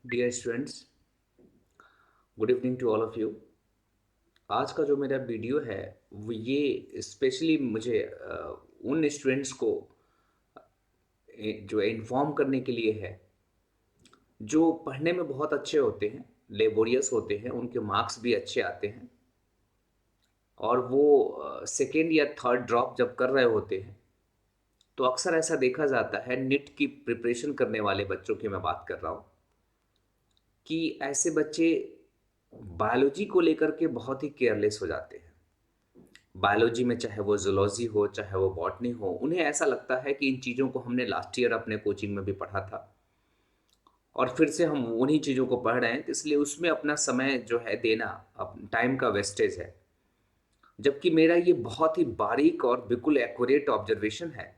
Dear students, good evening to all of you. आज का जो मेरा वीडियो है वो ये स्पेशली मुझे उन स्टूडेंट्स को जो इन्फॉर्म करने के लिए है जो पढ़ने में बहुत अच्छे होते हैं, लेबोरियस होते हैं, उनके मार्क्स भी अच्छे आते हैं और वो सेकेंड या थर्ड ड्रॉप जब कर रहे होते हैं तो अक्सर ऐसा देखा जाता है। नीट की प्रिपरेशन करने वाले बच्चों की मैं बात कर रहा हूँ कि ऐसे बच्चे बायोलॉजी को लेकर के बहुत ही केयरलेस हो जाते हैं। बायोलॉजी में चाहे वो जूलॉजी हो चाहे वो बॉटनी हो, उन्हें ऐसा लगता है कि इन चीज़ों को हमने लास्ट ईयर अपने कोचिंग में भी पढ़ा था और फिर से हम उन्हीं चीज़ों को पढ़ रहे हैं, तो इसलिए उसमें अपना समय जो है देना अब टाइम का वेस्टेज है। जबकि मेरा ये बहुत ही बारीक और बिल्कुल एक्यूरेट ऑब्जर्वेशन है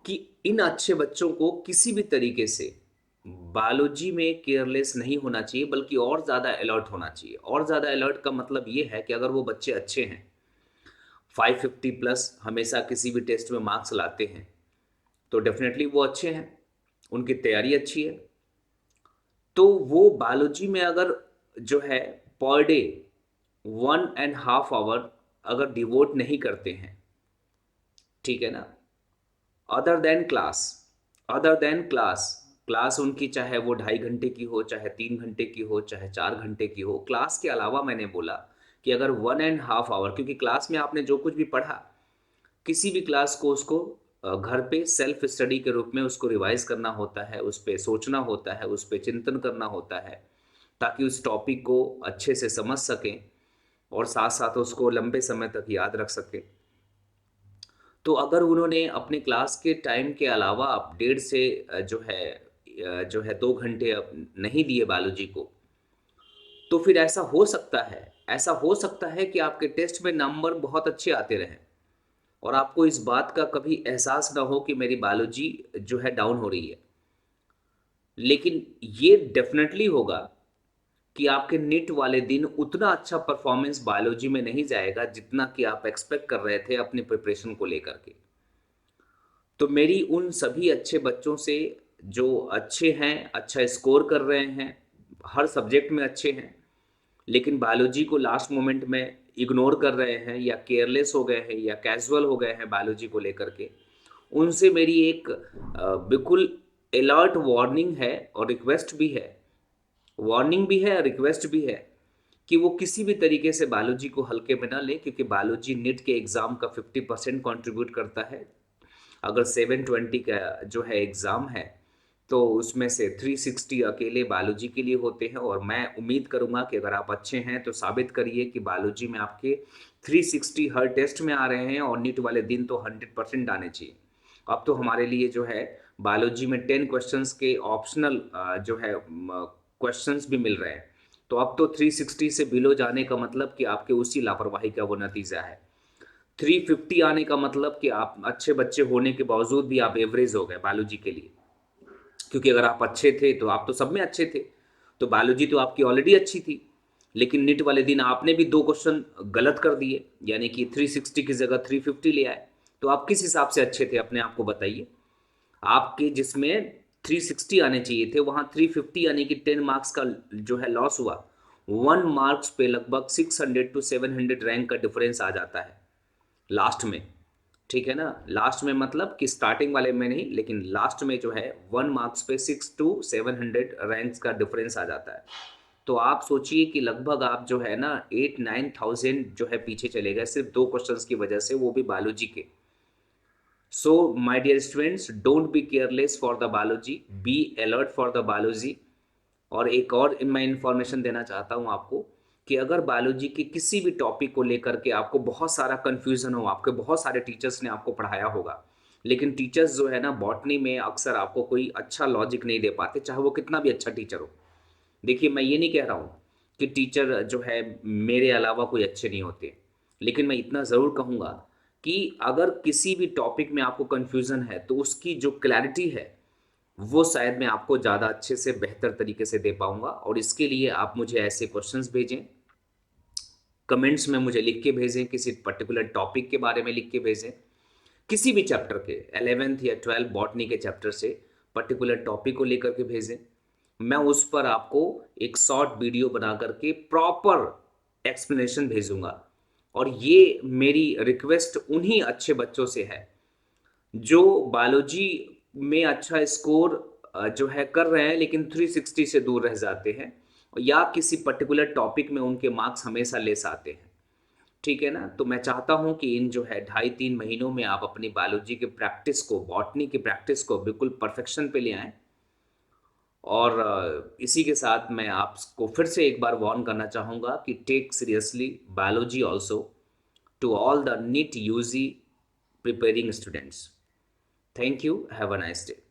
कि इन अच्छे बच्चों को किसी भी तरीके से बायोलॉजी में केयरलेस नहीं होना चाहिए, बल्कि और ज़्यादा अलर्ट होना चाहिए। और ज़्यादा अलर्ट का मतलब ये है कि अगर वो बच्चे अच्छे हैं, 550 प्लस हमेशा किसी भी टेस्ट में मार्क्स लाते हैं, तो डेफिनेटली वो अच्छे हैं, उनकी तैयारी अच्छी है। तो वो बायोलॉजी में अगर जो है पर डे 1.5 आवर अगर डिवोट नहीं करते हैं, ठीक है ना, other than class, other than class, class उनकी चाहे वो 2.5 घंटे की हो, चाहे 3 घंटे की हो, चाहे 4 घंटे की हो, क्लास के अलावा मैंने बोला कि अगर 1.5 आवर, क्योंकि क्लास में आपने जो कुछ भी पढ़ा, किसी भी क्लास को उसको घर पे सेल्फ स्टडी के रूप में उसको रिवाइज करना होता है, उस पे सोचना होता है, उस पे चिंतन करना होता है, ताकि उस टॉपिक को अच्छे से समझ सकें और साथ साथ उसको लंबे समय तक याद रख सकें। तो अगर उन्होंने अपने क्लास के टाइम के अलावा अब 1.5 से जो है 2 घंटे अब नहीं दिए बायोलॉजी को, तो फिर ऐसा हो सकता है कि आपके टेस्ट में नंबर बहुत अच्छे आते रहें और आपको इस बात का कभी एहसास ना हो कि मेरी बायोलॉजी जो है डाउन हो रही है। लेकिन ये डेफिनेटली होगा कि आपके नीट वाले दिन उतना अच्छा परफॉर्मेंस बायोलॉजी में नहीं जाएगा जितना कि आप एक्सपेक्ट कर रहे थे अपनी प्रिपरेशन को लेकर के। तो मेरी उन सभी अच्छे बच्चों से जो अच्छे हैं, अच्छा स्कोर कर रहे हैं, हर सब्जेक्ट में अच्छे हैं, लेकिन बायोलॉजी को लास्ट मोमेंट में इग्नोर कर रहे हैं या केयरलेस हो गए हैं या कैजुअल हो गए हैं बायोलॉजी को लेकर के, उनसे मेरी एक बिल्कुल अलर्ट वार्निंग है और रिक्वेस्ट भी है। वार्निंग भी है और रिक्वेस्ट भी है कि वो किसी भी तरीके से बायोलॉजी को हल्के में ना ले, क्योंकि बायोलॉजी नीट के एग्ज़ाम का 50% कंट्रीब्यूट करता है। अगर 720 का जो है एग्ज़ाम है, तो उसमें से 360 अकेले बायोलॉजी के लिए होते हैं और मैं उम्मीद करूंगा कि अगर आप अच्छे हैं तो साबित करिए कि बायोलॉजी में आपके 360 हर टेस्ट में आ रहे हैं और नीट वाले दिन तो 100% आने चाहिए। अब तो हमारे लिए जो है बायोलॉजी में 10 क्वेश्चंस के ऑप्शनल जो है क्वेश्चंस भी मिल रहे हैं। तो अब तो 360 से बिलो जाने का मतलब कि आपके उसी लापरवाही का वो नतीजा है। 350 आने का मतलब कि आप अच्छे बच्चे होने के बावजूद भी आप एवरेज हो गए बायोलॉजी के लिए, क्योंकि अगर आप अच्छे थे तो आप तो सब में अच्छे थे, तो बायोलॉजी तो आपकी ऑलरेडी अच्छी थी। लेकिन नीट वाले दिन आपने भी 2 क्वेश्चन गलत कर दिए, यानी कि 360 की जगह 350 ले आए। तो आप किस हिसाब से अच्छे थे अपने आप को बताइए। आपके जिसमें 360 आने चाहिए थे वहां 350, यानी कि 10 मार्क्स का जो है लॉस हुआ। 1 मार्क्स पे लगभग 600 to 700 रैंक का डिफरेंस आ जाता है लास्ट में, ठीक है ना। लास्ट में मतलब कि स्टार्टिंग वाले में नहीं, लेकिन लास्ट में जो है 1 मार्क्स पे 600 to 700 रैंक्स का डिफरेंस आ जाता है। तो आप सोचिए कि लगभग आप जो है ना 8-9 थाउजेंड जो है पीछे चले गए सिर्फ 2 क्वेश्चंस की वजह से, वो भी बायोलॉजी के। So my dear students, don't be careless for the biology, be alert for the biology. और एक और मैं इन्फॉर्मेशन देना चाहता हूँ आपको कि अगर बायोलॉजी के किसी भी टॉपिक को लेकर के आपको बहुत सारा कन्फ्यूजन हो, आपके बहुत सारे टीचर्स ने आपको पढ़ाया होगा, लेकिन टीचर्स जो है ना बॉटनी में अक्सर आपको कोई अच्छा लॉजिक नहीं दे पाते, चाहे वो कितना भी अच्छा टीचर हो। देखिए, मैं ये नहीं कह रहा हूँ कि टीचर जो है मेरे अलावा कोई अच्छे नहीं होते, लेकिन मैं इतना ज़रूर कहूँगा कि अगर किसी भी टॉपिक में आपको कन्फ्यूज़न है तो उसकी जो क्लैरिटी है वो शायद मैं आपको ज़्यादा अच्छे से बेहतर तरीके से दे पाऊँगा। और इसके लिए आप मुझे ऐसे क्वेश्चंस भेजें, कमेंट्स में मुझे लिख के भेजें, किसी पर्टिकुलर टॉपिक के बारे में लिख के भेजें, किसी भी चैप्टर के 11th या 12th बॉटनी के चैप्टर से पर्टिकुलर टॉपिक को लेकर के भेजें। मैं उस पर आपको एक शॉर्ट वीडियो बना करके प्रॉपर एक्सप्लेनेशन भेजूंगा। और ये मेरी रिक्वेस्ट उन्हीं अच्छे बच्चों से है जो बायोलॉजी में अच्छा स्कोर जो है कर रहे हैं लेकिन 360 से दूर रह जाते हैं, या किसी पर्टिकुलर टॉपिक में उनके मार्क्स हमेशा लेस आते हैं। ठीक है ना? तो मैं चाहता हूं कि इन जो है 2.5-3 महीनों में आप अपनी बायोलॉजी के प्रैक्टिस को, बॉटनी की प्रैक्टिस को बिल्कुल परफेक्शन पे ले आएं। और इसी के साथ मैं आपको फिर से एक बार वार्न करना चाहूँगा कि take seriously biology also, to all the NEET UG preparing students. Thank you, have a nice day.